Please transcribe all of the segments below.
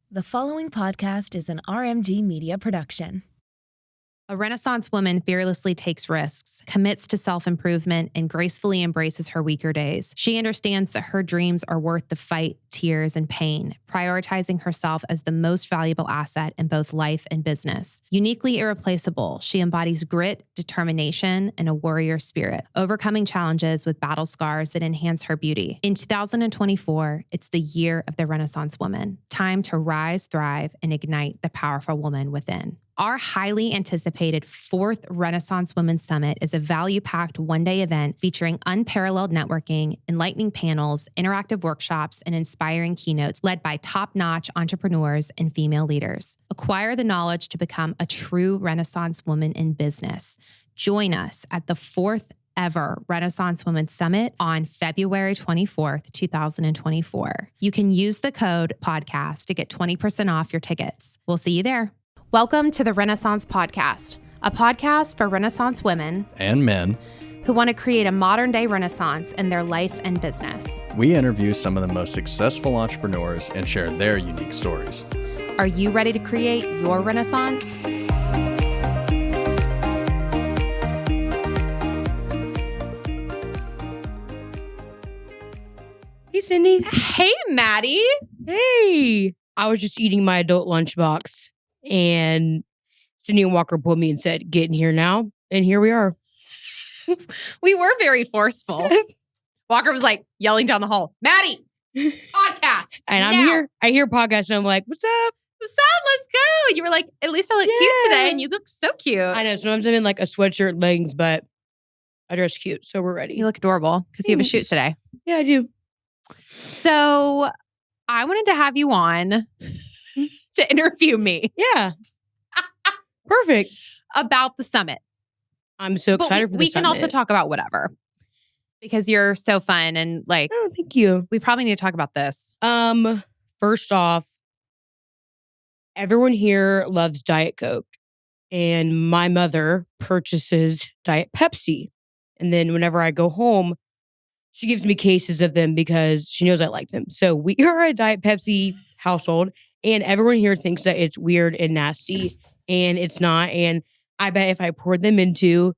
The following podcast is an RMG media production. A Renaissance woman fearlessly takes risks, commits to self-improvement, and gracefully embraces her weaker days. She understands that her dreams are worth the fight, tears, and pain, prioritizing herself as the most valuable asset in both life and business. Uniquely irreplaceable, she embodies grit, determination, and a warrior spirit, overcoming challenges with battle scars that enhance her beauty. In 2024, it's the year of the Renaissance woman. Time to rise, thrive, and ignite the powerful woman within. Our highly anticipated fourth Renaissance Women's Summit is a value-packed one-day event featuring unparalleled networking, enlightening panels, interactive workshops, and inspiring keynotes led by top-notch entrepreneurs and female leaders. Acquire the knowledge to become a true Renaissance woman in business. Join us at the fourth ever Renaissance Women's Summit on February 24th, 2024. You can use the code podcast to get 20% off your tickets. We'll see you there. Welcome to the Renaissance Podcast, a podcast for Renaissance women and men who want to create a modern-day Renaissance in their life and business. We interview some of the most successful entrepreneurs and share their unique stories. Are you ready to create your Renaissance? Hey, Sydney. Hey, Maddie. Hey. I was just eating my adult lunchbox, and Sydney and Walker pulled me and said, "Get in here now." And here we are. We were very forceful. Walker was like yelling down the hall, "Maddie, podcast." And I'm here. I hear podcast, and I'm like, "What's up? What's up? Let's go." You were like, "At least I look cute today," and you look so cute. I know. Sometimes I'm in like a sweatshirt, leggings, but I dress cute, so we're ready. You look adorable because you have a shoot today. Yeah, I do. So I wanted to have you on to interview me. Yeah. Perfect. About the summit. I'm so excited for the we summit. can also talk about whatever because you're so fun and like. Oh, thank you. We probably need to talk about this. First off, everyone here loves Diet Coke, and my mother purchases Diet Pepsi. And then whenever I go home, she gives me cases of them because she knows I like them. So we are a Diet Pepsi household, and everyone here thinks that it's weird and nasty, and it's not. And I bet if I poured them into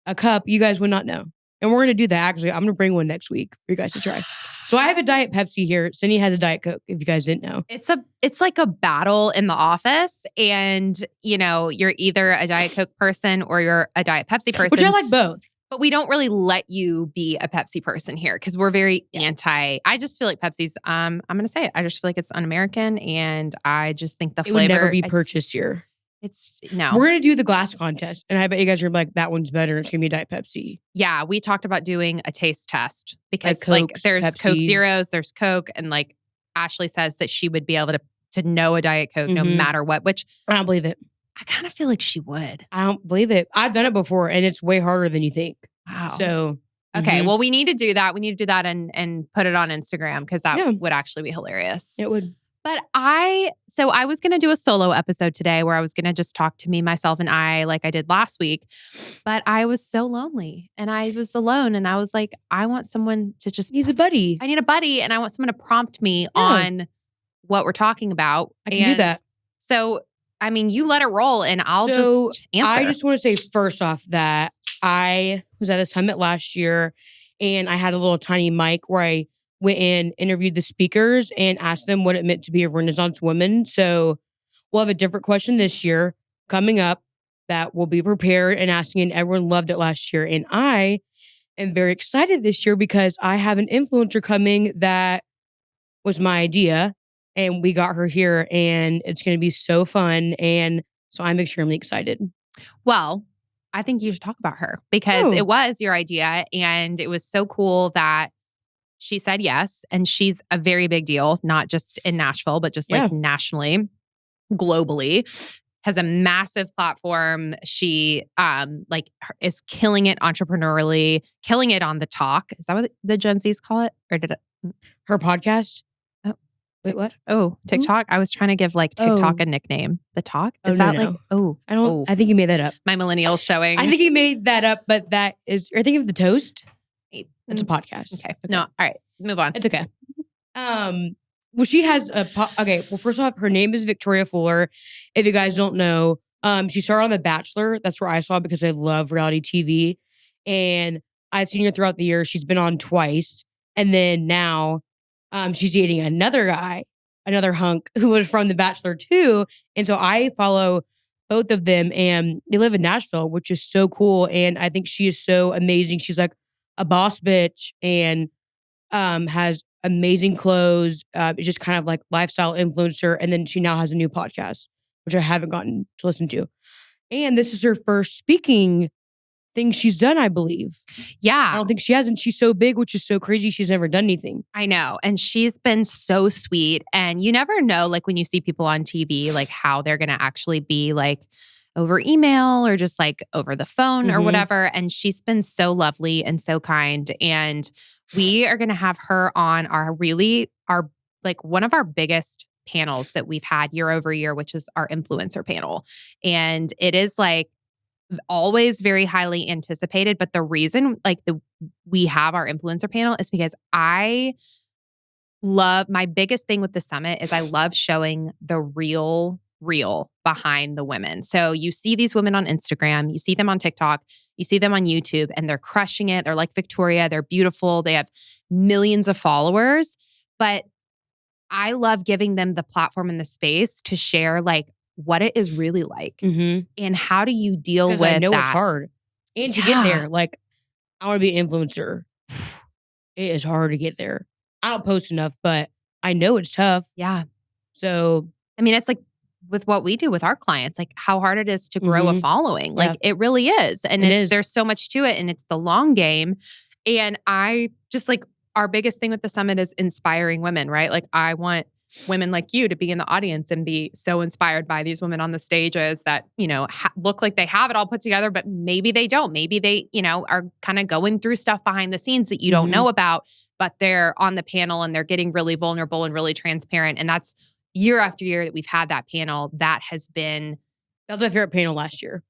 a cup, you guys would not know. And we're going to do that. Actually, I'm going to bring one next week for you guys to try. So I have a Diet Pepsi here. Sydney has a Diet Coke, if you guys didn't know. It's like a battle in the office, and you know, you're either a Diet Coke person or you're a Diet Pepsi person. Which I like both. But we don't really let you be a Pepsi person here because we're very anti. I just feel like Pepsi's, I'm going to say it. I just feel like it's un-American, and I just think the flavor. It would never be purchased here. No. We're going to do the glass contest, and I bet you guys are like, that one's better. It's going to be Diet Pepsi. Yeah, we talked about doing a taste test because Cokes, there's Pepsis. Coke Zeros, there's Coke, and like Ashley says that she would be able to know a Diet Coke no matter what, which I don't believe it. I kind of feel like she would. I don't believe it. I've done it before, and it's way harder than you think. Wow. So, okay, well, we need to do that. We need to do that and put it on Instagram because that would actually be hilarious. It would. But I was going to do a solo episode today where I was going to just talk to me, myself, and I like I did last week. But I was so lonely and I was alone. And I was like, I want someone to just... He's a buddy. I need a buddy, and I want someone to prompt me on what we're talking about. I can do that. So, I mean, you let it roll and I'll just answer. I just want to say first off that I was at the summit last year, and I had a little tiny mic where I went in, interviewed the speakers, and asked them what it meant to be a Renaissance woman. So we'll have a different question this year coming up that will be prepared and asking, and everyone loved it last year. And I am very excited this year because I have an influencer coming that was my idea, and we got her here, and it's going to be so fun. And so I'm extremely excited. Well, I think you should talk about her because it was your idea, and it was so cool that she said yes. And she's a very big deal, not just in Nashville, but just like nationally, globally. Has a massive platform. She is killing it entrepreneurially, killing it on the talk. Is that what the Gen Zs call it? Or did it? Her podcast? Oh, wait, what? Oh, TikTok. I was trying to give like TikTok a nickname. The talk? Is that no. like? Oh, I don't. I think you made that up. My millennials showing. I think you made that up, but that is. Are you thinking of the toast? It's a podcast. Okay. No. All right. Move on. It's okay. Well, she has okay. Well, first off, her name is Victoria Fuller. If you guys don't know, she started on The Bachelor. That's where I saw because I love reality TV, and I've seen her throughout the years. She's been on twice, and then now, she's dating another guy, another hunk who was from The Bachelor too. And so I follow both of them, and they live in Nashville, which is so cool. And I think she is so amazing. She's like a boss bitch and has amazing clothes. Is just kind of like lifestyle influencer. And then she now has a new podcast, which I haven't gotten to listen to. And this is her first speaking thing she's done, I believe. Yeah. I don't think she hasn't. She's so big, which is so crazy. She's never done anything. I know. And she's been so sweet. And you never know, like when you see people on TV, like how they're going to actually be like over email or just like over the phone or whatever. And she's been so lovely and so kind. And we are going to have her on our like one of our biggest panels that we've had year over year, which is our influencer panel. And it is like always very highly anticipated. But the reason like we have our influencer panel is because I love, my biggest thing with the summit is I love showing the real behind the women. So you see these women on Instagram, you see them on TikTok, you see them on YouTube, and they're crushing it. They're like Victoria, they're beautiful, they have millions of followers. But I love giving them the platform and the space to share like what it is really like and how do you deal with I know that. it's hard. And to get there, like I want to be an influencer. It is hard to get there. I don't post enough, but I know it's tough. Yeah. So, I mean, it's like with what we do with our clients, like how hard it is to grow a following. Like it really is. And there's so much to it and it's the long game. And I just like, our biggest thing with the summit is inspiring women, right? Like I want women like you to be in the audience and be so inspired by these women on the stages that, you know, look like they have it all put together, but maybe they don't. Maybe they, you know, are kind of going through stuff behind the scenes that you don't know about, but they're on the panel and they're getting really vulnerable and really transparent. And that's year after year that we've had that panel. That was my favorite panel last year.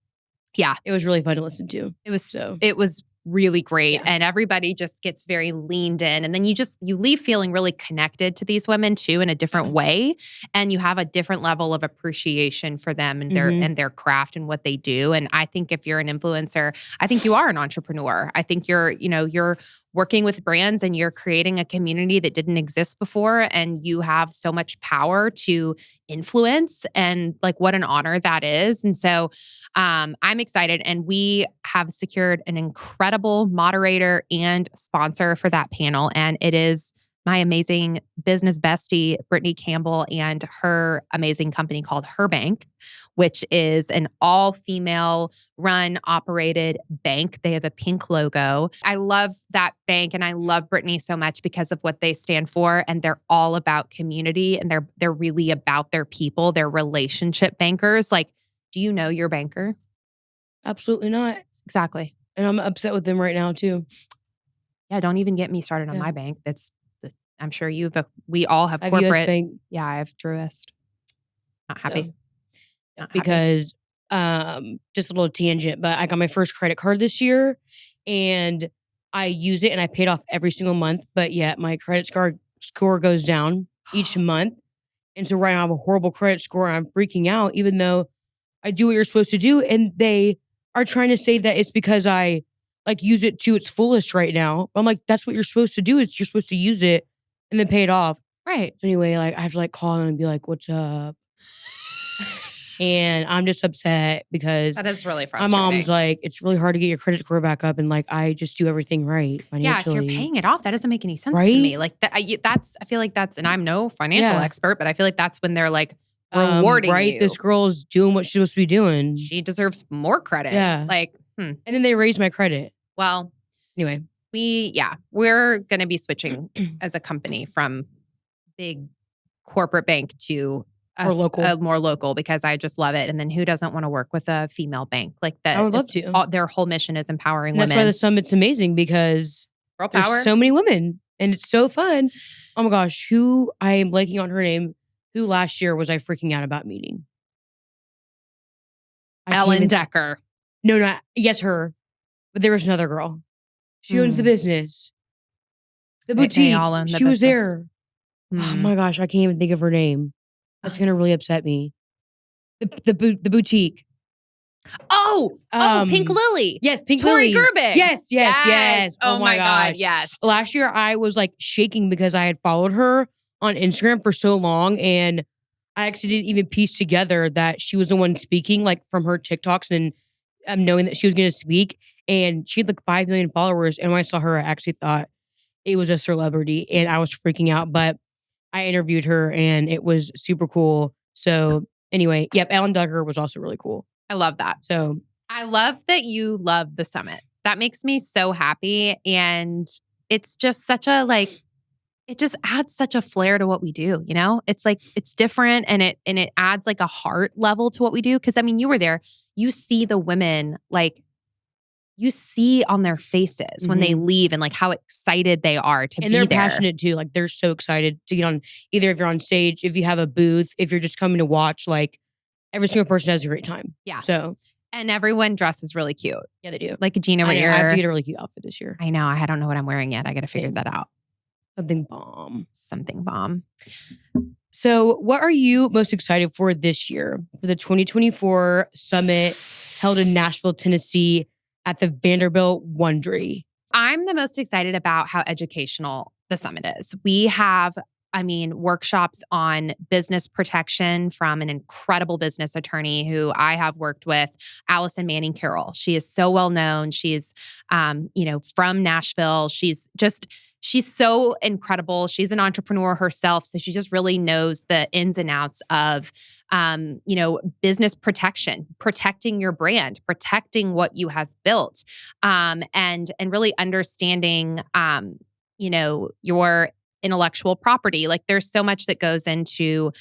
Yeah. It was really fun to listen to. It was really great. And everybody just gets very leaned in. And then you leave feeling really connected to these women too in a different way. And you have a different level of appreciation for them and their craft and what they do. And I think if you're an influencer, I think you are an entrepreneur. I think you're working with brands and you're creating a community that didn't exist before. And you have so much power to influence and like what an honor that is. And so I'm excited. And we have secured an incredible moderator and sponsor for that panel. And it is my amazing business bestie, Brittany Campbell, and her amazing company called Her Bank, which is an all-female run, operated bank. They have a pink logo. I love that bank and I love Brittany so much because of what they stand for. And they're all about community and they're really about their people. They're relationship bankers. Like, do you know your banker? Absolutely not. Exactly. And I'm upset with them right now too. Yeah, don't even get me started on my bank. I'm sure we all have corporate. US Bank. Yeah, I have Truist. Not happy. Because just a little tangent, but I got my first credit card this year and I use it and I paid off every single month, but yet my credit score goes down each month. And so right now I have a horrible credit score and I'm freaking out even though I do what you're supposed to do. And they are trying to say that it's because I like use it to its fullest right now. I'm like, that's what you're supposed to do is you're supposed to use it and then pay it off. Right. So anyway, like I have to like call them and be like, what's up? And I'm just upset because that is really frustrating. My mom's like, it's really hard to get your credit score back up. And like, I just do everything right financially. Yeah, if you're paying it off, that doesn't make any sense to me. Like I feel like that's, and I'm no financial expert, but I feel like that's when they're like rewarding you. This girl's doing what she's supposed to be doing. She deserves more credit. Yeah. Like, And then they raise my credit. Well, anyway. We're going to be switching as a company from big corporate bank to more local because I just love it. And then who doesn't want to work with a female bank like that? I would love to. Their whole mission is empowering women. That's why the summit's amazing because there's so many women and it's so fun. Oh my gosh, who I am blanking on her name. Who last year was I freaking out about meeting? Ellen Decker. No, yes, her. But there was another girl. She owns the business. The boutique. She was there. Oh my gosh, I can't even think of her name. That's gonna really upset me. The boutique. Pink Lily. Yes, Pink Tori Lily. Gerbig. Yes. Oh my God, gosh. yes. Last year I was like shaking because I had followed her on Instagram for so long, and I actually didn't even piece together that she was the one speaking, like from her TikToks and knowing that she was going to speak. And she had like 5 million followers. And when I saw her, I actually thought it was a celebrity, and I was freaking out. But I interviewed her, and it was super cool. So anyway, yep, Ellen Duggar was also really cool. I love that. So I love that you love the summit. That makes me so happy. And it's just such a it just adds such a flair to what we do, you know? It's like it's different, and it adds like a heart level to what we do. Cause I mean, you were there. You see the women, like you see on their faces when they leave, and like how excited they are to be there. And they're passionate too. Like they're so excited to get on, either if you're on stage, if you have a booth, if you're just coming to watch, like every single person has a great time. Yeah. So, and everyone dresses really cute. yeah, they do. Like Gina, I have to get a really cute outfit this year. I know. I don't know what I'm wearing yet. I got to figure that out. Something bomb. Something bomb. So, what are you most excited for this year for the 2024 summit held in Nashville, Tennessee at the Vanderbilt Wond'ry? I'm the most excited about how educational the summit is. We have, workshops on business protection from an incredible business attorney who I have worked with, Allison Manning Carroll. She is so well known. She's, from Nashville. She's so incredible. She's an entrepreneur herself. So she just really knows the ins and outs of, business protection, protecting your brand, protecting what you have built, and really understanding, your intellectual property. Like there's so much that goes into,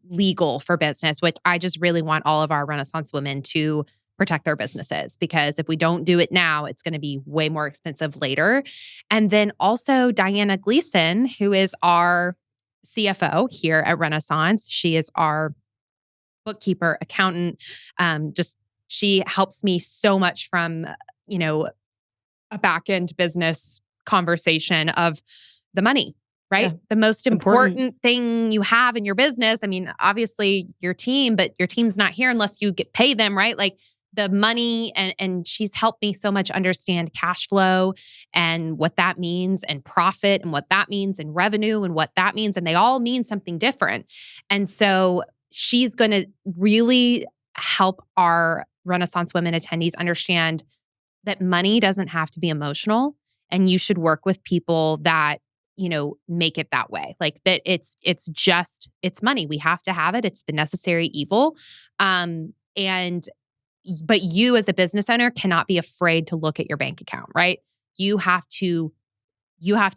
legal for business, which I just really want all of our Renaissance women to protect their businesses, because if we don't do it now, it's going to be way more expensive later. And then also Diana Gleason, who is our CFO here at Renaissance. She is our bookkeeper, accountant. She helps me so much from, a back-end business conversation of the money, right? Yeah. The most important thing you have in your business. I mean, obviously your team, but your team's not here unless you pay them, right? Like the money, and she's helped me so much understand cash flow and what that means, and profit and what that means, and revenue and what that means. And they all mean something different. And so she's going to really help our Renaissance women attendees understand that money doesn't have to be emotional, and you should work with people that, make it that way. Like that it's money. We have to have it. It's the necessary evil. But you as a business owner cannot be afraid to look at your bank account, right? You have to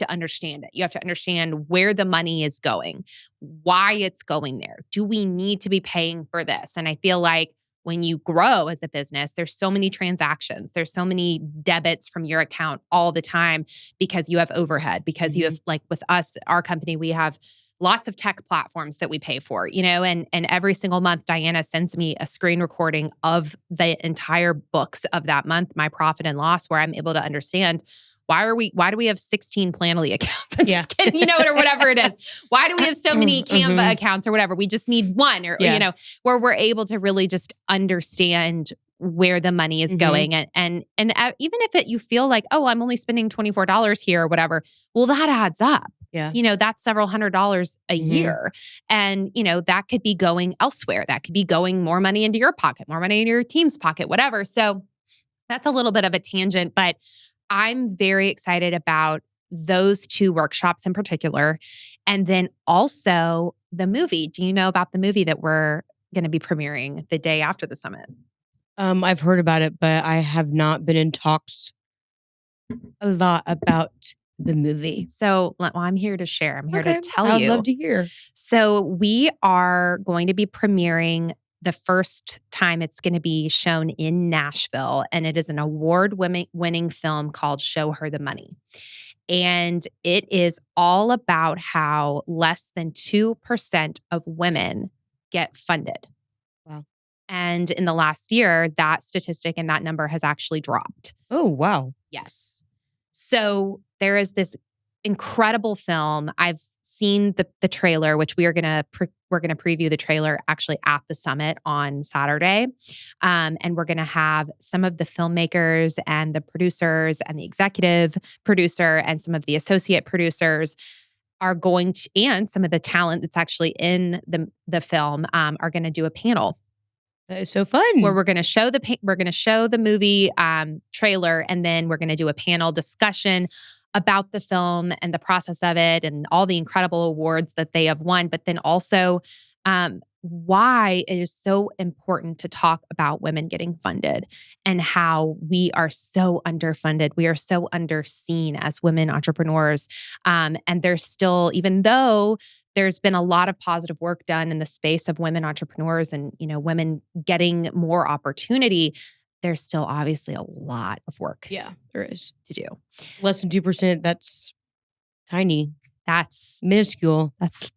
understand it. You have to understand where the money is going, why it's going there. Do we need to be paying for this? And I feel like when you grow as a business, there's so many transactions, there's so many debits from your account all the time because you have overhead, because you have, like with us, our company, we have lots of tech platforms that we pay for, and every single month, Diana sends me a screen recording of the entire books of that month, my profit and loss, where I'm able to understand why do we have 16 Planoly accounts? I'm just kidding, or whatever it is. Why do we have so many Canva accounts or whatever? We just need one, or, where we're able to really just understand where the money is going. And even if you feel like, oh, I'm only spending $24 here or whatever, well, that adds up. Yeah. That's several $100s a year. And, that could be going elsewhere. That could be going more money into your pocket, more money into your team's pocket, whatever. So that's a little bit of a tangent, but I'm very excited about those two workshops in particular. And then also the movie. Do you know about the movie that we're going to be premiering the day after the summit? I've heard about it, but I have not been in talks a lot about the movie. So, well, I'm here to share. I'm here to tell you. I'd love to hear. So we are going to be premiering the first time it's going to be shown in Nashville, and it is an award-winning film called Show Her the Money. And it is all about how less than 2% of women get funded. Wow. And in the last year, that statistic and that number has actually dropped. Oh, wow. Yes. So there is this incredible film. I've seen the trailer, which we're gonna preview the trailer actually at the summit on Saturday, and we're gonna have some of the filmmakers and the producers and the executive producer and some of the associate producers are going to, and some of the talent that's actually in the film are going to do a panel. That is so fun. Where we're going to show the movie trailer, and then we're going to do a panel discussion about the film and the process of it and all the incredible awards that they have won, but then also why it is so important to talk about women getting funded and how we are so underfunded. We are so underseen as women entrepreneurs. And there's still, even though there's been a lot of positive work done in the space of women entrepreneurs and, women getting more opportunity, there's still obviously a lot of work. Yeah, there is to do. Less than 2%. That's tiny. That's minuscule. That's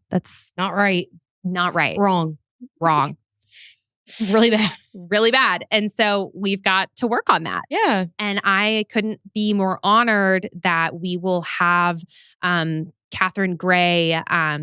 not right. Not right. Wrong. Really bad. And so we've got to work on that. Yeah. And I couldn't be more honored that we will have Catherine Gray,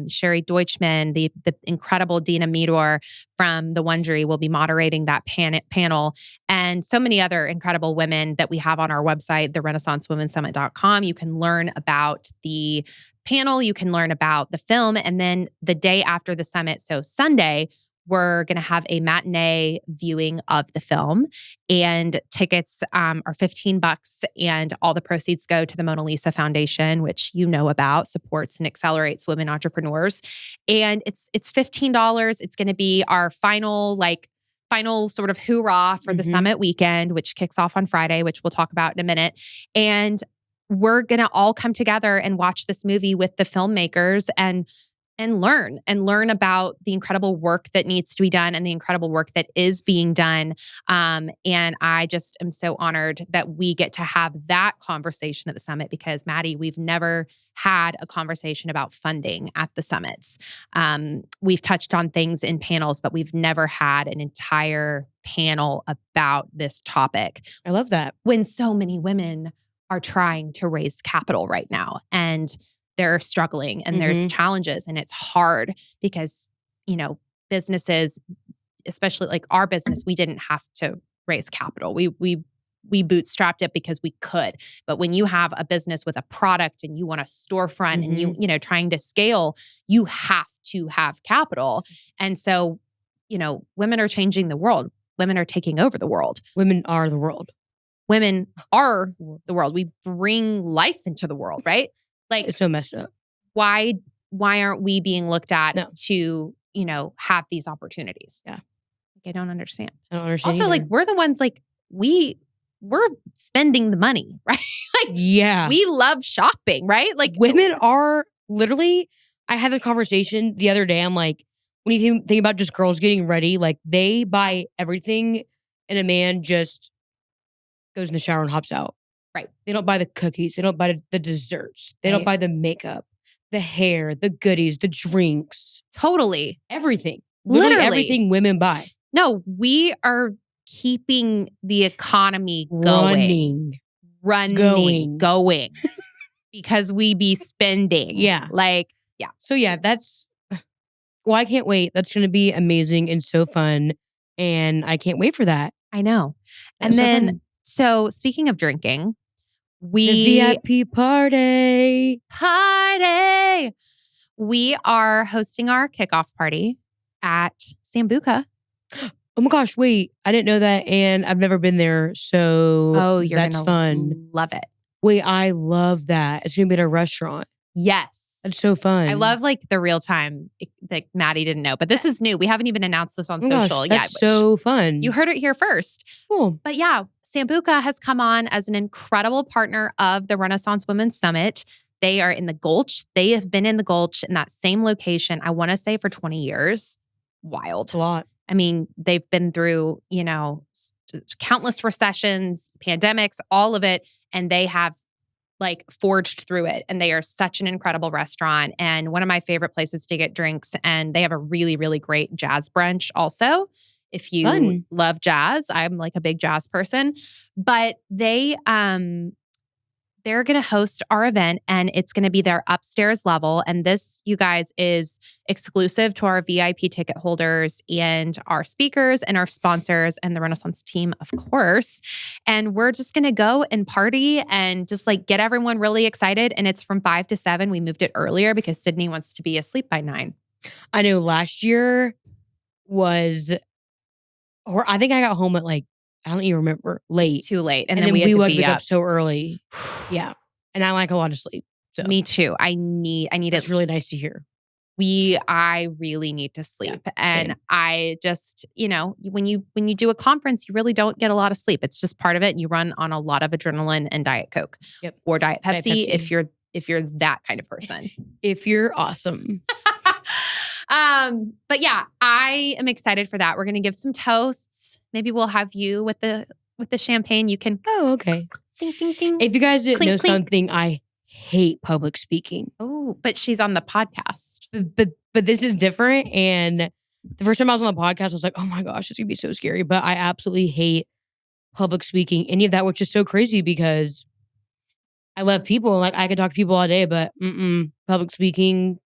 Sherry Deutschman, the incredible Dina Meador from the Wond'ry will be moderating that panel, and so many other incredible women that we have on our website, therenaissancewomensummit.com. You can learn about the panel, you can learn about the film, and then the day after the summit, so Sunday, we're going to have a matinee viewing of the film, and tickets are $15, and all the proceeds go to the Mona Lisa Foundation, which you know about, supports and accelerates women entrepreneurs. And it's $15. It's going to be our final sort of hoorah for the summit weekend, which kicks off on Friday, which we'll talk about in a minute. And we're going to all come together and watch this movie with the filmmakers and learn about the incredible work that needs to be done and the incredible work that is being done. And I just am so honored that we get to have that conversation at the summit because, Maddie, we've never had a conversation about funding at the summits. We've touched on things in panels, but we've never had an entire panel about this topic. I love that. When so many women are trying to raise capital right now and they're struggling and there's challenges and it's hard because, businesses, especially like our business, we didn't have to raise capital. We bootstrapped it because we could. But when you have a business with a product and you want a storefront and you trying to scale, you have to have capital. And so, women are changing the world. Women are taking over the world. Women are the world. Women are the world. We bring life into the world, right? Like, it's so messed up. Why aren't we being looked at to, have these opportunities? Yeah. I don't understand. I don't understand Also, either. we're the ones we're spending the money, right? We love shopping, right? Women are literally, I had a conversation the other day. I'm like, when you think about just girls getting ready, they buy everything and a man just goes in the shower and hops out. Right. They don't buy the cookies. They don't buy the desserts. They don't buy the makeup, the hair, the goodies, the drinks. Totally. Everything. Literally everything women buy. No, we are keeping the economy going. Because we be spending. Yeah. Yeah. So yeah, I can't wait. That's going to be amazing and so fun. And I can't wait for that. I know. And then, so speaking of drinking, the VIP party. We are hosting our kickoff party at Sambuca. Oh my gosh, wait. I didn't know that. And I've never been there. So that's fun. Love it. Wait, I love that. It's going to be at a restaurant. Yes. That's so fun. I love the real time that Maddie didn't know, but this is new. We haven't even announced this on social yet. That's so fun. You heard it here first. Cool. But yeah, Sambuca has come on as an incredible partner of the Renaissance Women's Summit. They are in the Gulch. They have been in the Gulch in that same location, I want to say for 20 years. Wild. It's a lot. I mean, they've been through, countless recessions, pandemics, all of it. And they have forged through it. And they are such an incredible restaurant and one of my favorite places to get drinks. And they have a really, really great jazz brunch also. If you love jazz, I'm a big jazz person. But they they're going to host our event, and it's going to be their upstairs level. And this, you guys, is exclusive to our VIP ticket holders and our speakers and our sponsors and the Renaissance team, of course. And we're just going to go and party and just like get everyone really excited. And it's from 5 to 7. We moved it earlier because Sydney wants to be asleep by 9. I know last year was, or I think I got home at like, I don't even remember, late. Too late. And then we had to would be wake up up so early. Yeah. And I like a lot of sleep. So Me too. I need it's it. really nice to hear. I really need to sleep. And same. I just, when you do a conference, you really don't get a lot of sleep. It's just part of it. You run on a lot of adrenaline and Diet Coke. Yep. Or Diet Diet Pepsi, Pepsi. if you're that kind of person. If you're awesome. But yeah, I am excited for that. We're going to give some toasts. Maybe we'll have you with the champagne. You can Okay. ding, ding, ding. If you guys didn't Clink, know clink. something, I hate public speaking. Oh, but she's on the podcast. But this is different. And the first time I was on the podcast, I was like, oh my gosh, it's gonna be so scary. But I absolutely hate public speaking, any of that, which is so crazy because I love people. Like I could talk to people all day, but public speaking,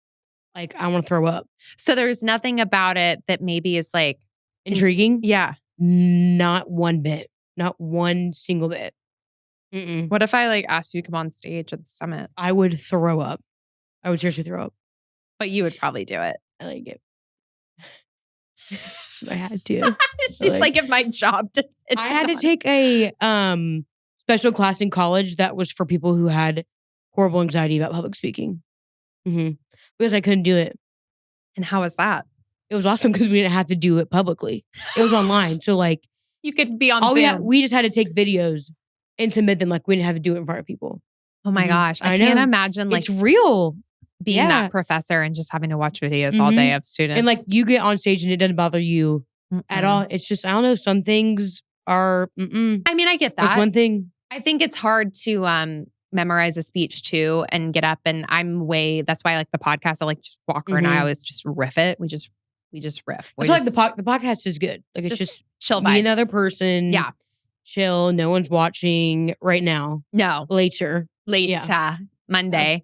like I want to throw up. So there's nothing about it that maybe is like Intriguing? yeah. Not one bit. Not one single bit. What if I like asked you to come on stage at the summit? I would throw up. I would seriously throw up. But you would probably do it. I like it. I had to. She's like, if my job did it. I had to take a special class in college that was for people who had horrible anxiety about public speaking. Because I couldn't do it. And how was that? It was awesome because we didn't have to do it publicly. It was online. So like You could be on Zoom. we just had to take videos and submit them. Like we didn't have to do it in front of people. Oh my gosh. I I can't know. imagine like It's real. being yeah. that professor and just having to watch videos all day of students. And like you get on stage and it doesn't bother you at all. It's just, I don't know, some things are, I mean, I get that. That's one thing. I think it's hard to memorize a speech too and get up. And that's why I like the podcast. I like just Walker and I always just riff it. We just riff. I feel like the podcast is good. Like it's just chill vibes. me, another person. Yeah. Chill. No one's watching right now. No. Later. Monday.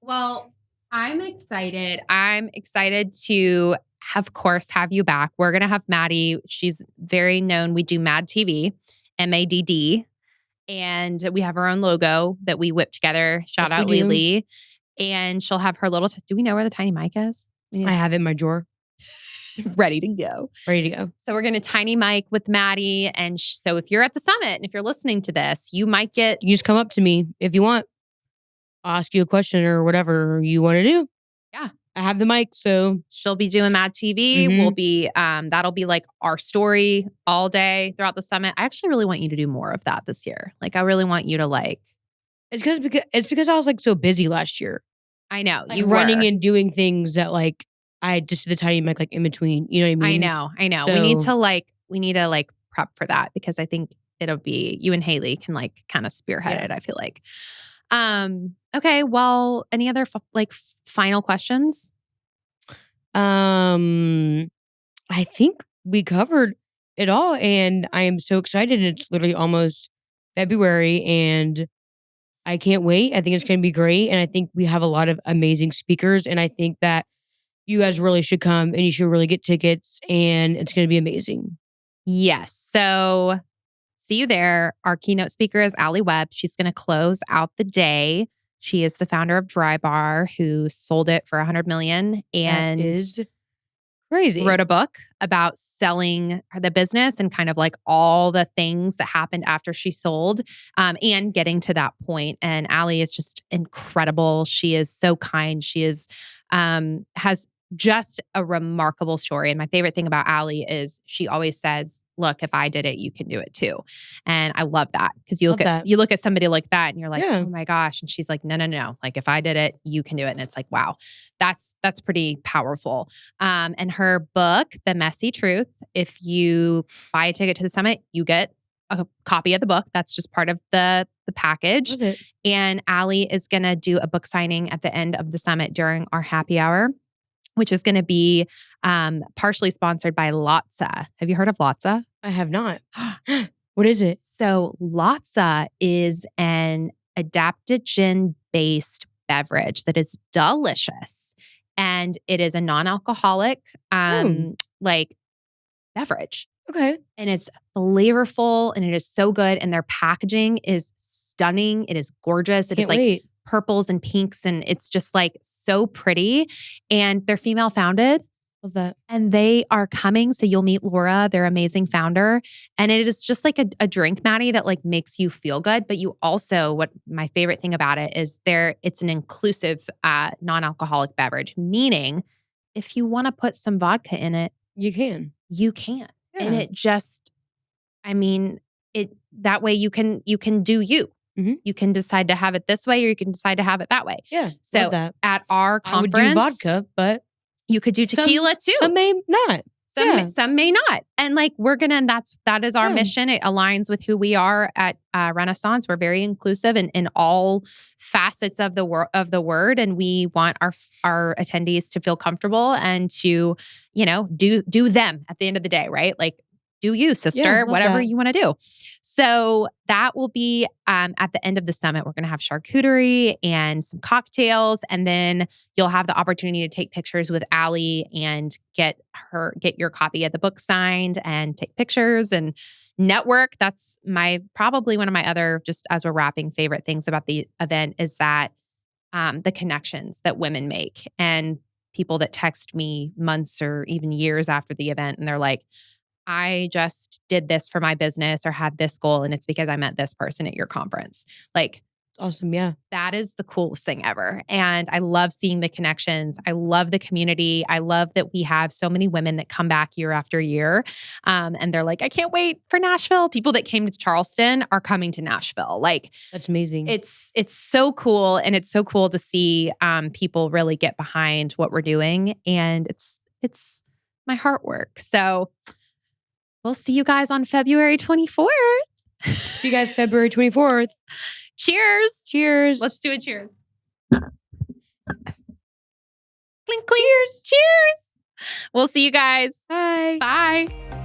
Well, I'm excited. I'm excited to, of course, have you back. We're going to have Maddie. She's very known. We do Mad TV, MADD. And we have our own logo that we whipped together. Shout out Lily. And she'll have her little, do we know where the tiny mic is? I have it in my drawer. Ready to go. Ready to go. So we're going to tiny mic with Maddie. And so if you're at the summit and if you're listening to this, you might get. You just come up to me if you want. I'll ask you a question or whatever you want to do. Yeah. I have the mic, so. She'll be doing Mad TV. We'll be, that'll be like our story all day throughout the summit. I actually really want you to do more of that this year. Like, I really want you to like. It's because I was like so busy last year. I know. Like you running were. and doing things that like I just did the tiny mic like in between. You know what I mean? I know. So, we need to prep for that because I think it'll be, you and Haley can like kind of spearhead it, I feel like. Okay. Well, any other final questions? I think we covered it all and I am so excited. It's literally almost February and I can't wait. I think it's going to be great. And I think we have a lot of amazing speakers. And I think that you guys really should come and you should really get tickets and it's going to be amazing. Yes. So see you there. Our keynote speaker is Alli Webb. She's going to close out the day. She is the founder of DryBar, who sold it for $100 million and that is crazy. Wrote a book about selling the business and kind of like all the things that happened after she sold and getting to that point. And Alli is just incredible. She is so kind. She is has just a remarkable story. And my favorite thing about Alli is she always says, look, if I did it, you can do it too. And I love that because you look at somebody like that and you're like, oh my gosh. And she's like, no. Like if I did it, you can do it. And it's like, wow, that's pretty powerful. And her book, The Messy Truth, if you buy a ticket to the summit, you get a copy of the book. That's just part of the package. And Alli is going to do a book signing at the end of the summit during our happy hour, which is going to be partially sponsored by Lotsa. Have you heard of Lotsa? I have not. What is it? So Latza is an adaptogen-based beverage that is delicious. And it is a non-alcoholic like beverage. Okay. And it's flavorful and it is so good. And their packaging is stunning. It is gorgeous. It is Can't wait. purples and pinks and it's just like so pretty. And they're female founded. Love that. And they are coming. So you'll meet Laura, their amazing founder. And it is just like a drink, Maddie, that like makes you feel good. But you also, what my favorite thing about it is it's an inclusive non-alcoholic beverage, meaning if you want to put some vodka in it, You can. you can. Yeah. And it just, that way you can do you. Mhm. You can decide to have it this way or you can decide to have it that way. Yeah. So love that. at our I would conference, do vodka, but you could do tequila too. some may not. Some may not. And like that is our mission. It aligns with who we are at Renaissance. We're very inclusive in all facets of the word. And we want our attendees to feel comfortable and to, do them at the end of the day, right? Like do you, sister, whatever you want to do. So that will be at the end of the summit. We're going to have charcuterie and some cocktails. And then you'll have the opportunity to take pictures with Alli and get your copy of the book signed and take pictures and network. That's probably one of my other, just as we're wrapping, favorite things about the event is that the connections that women make and people that text me months or even years after the event. And they're like, I just did this for my business or had this goal. And it's because I met this person at your conference. Like, It's awesome. Yeah. that is the coolest thing ever. And I love seeing the connections. I love the community. I love that we have so many women that come back year after year. And they're like, I can't wait for Nashville. People that came to Charleston are coming to Nashville. Like, That's amazing. it's so cool. And it's so cool to see people really get behind what we're doing. And it's my heart work. So we'll see you guys on February 24th. See you guys February 24th. Cheers. Cheers. Let's do a cheers. Clink, clink. Cheers. Cheers. We'll see you guys. Bye. Bye.